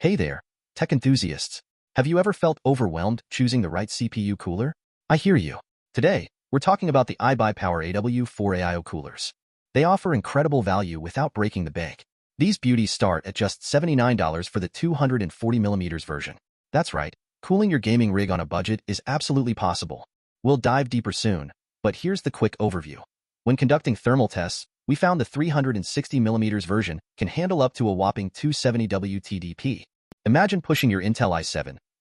Hey there, tech enthusiasts. Have you ever felt overwhelmed choosing the right CPU cooler? I hear you. Today, we're talking about the iBuyPower AW4 AIO coolers. They offer incredible value without breaking the bank. These beauties start at just $79 for the 240mm version. That's right, cooling your gaming rig on a budget is absolutely possible. We'll dive deeper soon, but here's the quick overview. When conducting thermal tests, we found the 360mm version can handle up to a whopping 270 WTDP. Imagine pushing your Intel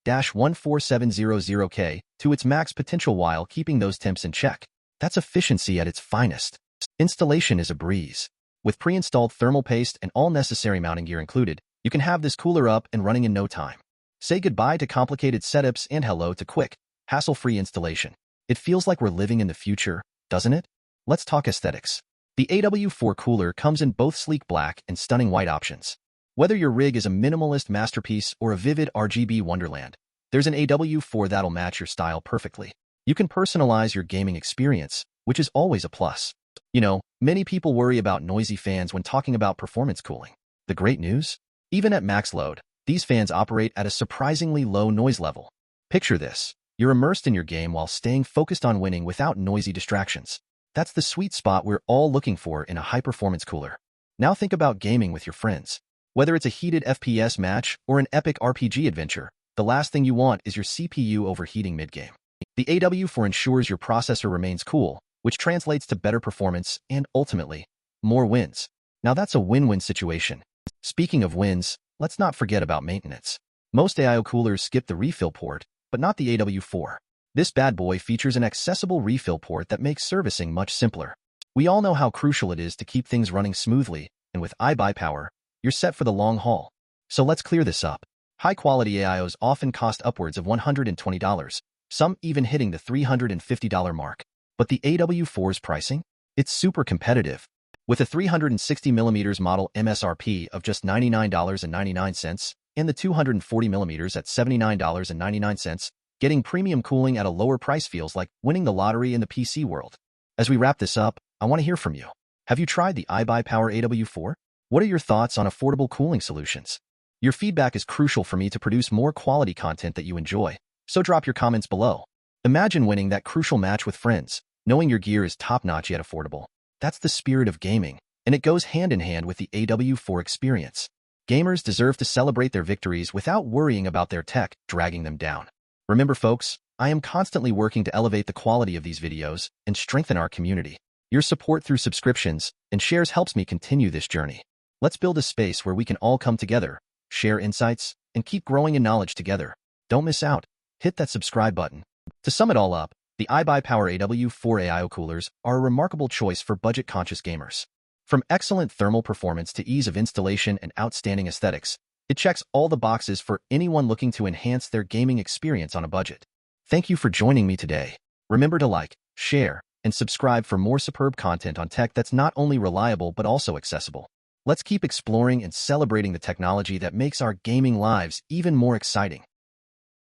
i7-14700K to its max potential while keeping those temps in check. That's efficiency at its finest. Installation is a breeze. With pre-installed thermal paste and all necessary mounting gear included, you can have this cooler up and running in no time. Say goodbye to complicated setups and hello to quick, hassle-free installation. It feels like we're living in the future, doesn't it? Let's talk aesthetics. The AW4 cooler comes in both sleek black and stunning white options. Whether your rig is a minimalist masterpiece or a vivid RGB wonderland, there's an AW4 that'll match your style perfectly. You can personalize your gaming experience, which is always a plus. You know, many people worry about noisy fans when talking about performance cooling. The great news? Even at max load, these fans operate at a surprisingly low noise level. Picture this. You're immersed in your game while staying focused on winning without noisy distractions. That's the sweet spot we're all looking for in a high-performance cooler. Now think about gaming with your friends. Whether it's a heated FPS match or an epic RPG adventure, the last thing you want is your CPU overheating mid-game. The AW4 ensures your processor remains cool, which translates to better performance and, ultimately, more wins. Now that's a win-win situation. Speaking of wins, let's not forget about maintenance. Most AIO coolers skip the refill port, but not the AW4. This bad boy features an accessible refill port that makes servicing much simpler. We all know how crucial it is to keep things running smoothly, and with iBuyPower, you're set for the long haul. So let's clear this up. High-quality AIOs often cost upwards of $120, some even hitting the $350 mark. But the AW4's pricing? It's super competitive. With a 360mm model MSRP of just $99.99 and the 240mm at $79.99, getting premium cooling at a lower price feels like winning the lottery in the PC world. As we wrap this up, I want to hear from you. Have you tried the iBuyPower AW4? What are your thoughts on affordable cooling solutions? Your feedback is crucial for me to produce more quality content that you enjoy, so drop your comments below. Imagine winning that crucial match with friends, knowing your gear is top-notch yet affordable. That's the spirit of gaming, and it goes hand in hand with the AW4 experience. Gamers deserve to celebrate their victories without worrying about their tech dragging them down. Remember, folks, I am constantly working to elevate the quality of these videos and strengthen our community. Your support through subscriptions and shares helps me continue this journey. Let's build a space where we can all come together, share insights, and keep growing in knowledge together. Don't miss out. Hit that subscribe button. To sum it all up, the iBuyPower AW4 AIO coolers are a remarkable choice for budget-conscious gamers. From excellent thermal performance to ease of installation and outstanding aesthetics, it checks all the boxes for anyone looking to enhance their gaming experience on a budget. Thank you for joining me today. Remember to like, share, and subscribe for more superb content on tech that's not only reliable but also accessible. Let's keep exploring and celebrating the technology that makes our gaming lives even more exciting.